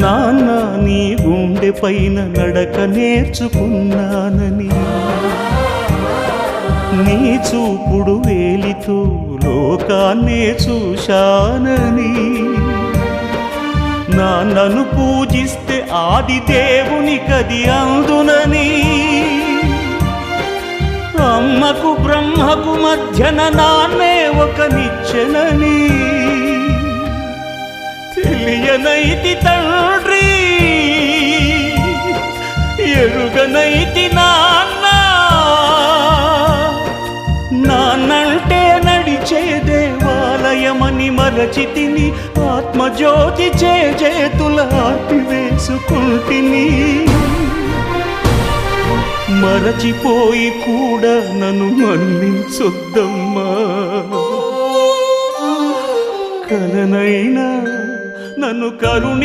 నాన్న నీ గుండె పైన నడక నేర్చుకున్నానని, నీ చూపుడు వేలితో లోకాన్నే చూశానని, నాన్నను పూజిస్తే ఆది దేవుని కది అందునని, అమ్మకు బ్రహ్మకు మధ్యన నాన్నే ఒక నిచ్చెనని తెలియనైతి తండ్రి, ఎరుగనైతి నాన్న. నాన్నంటే నడిచే దేవాలయమని మరచితిని, ఆత్మజ్యోతి చేతుల ఆపివేసుకుంటిని. మరచిపోయి కూడా నన్ను మన్నించొద్దమ్మా, కలనైనా నన్ను కరుణి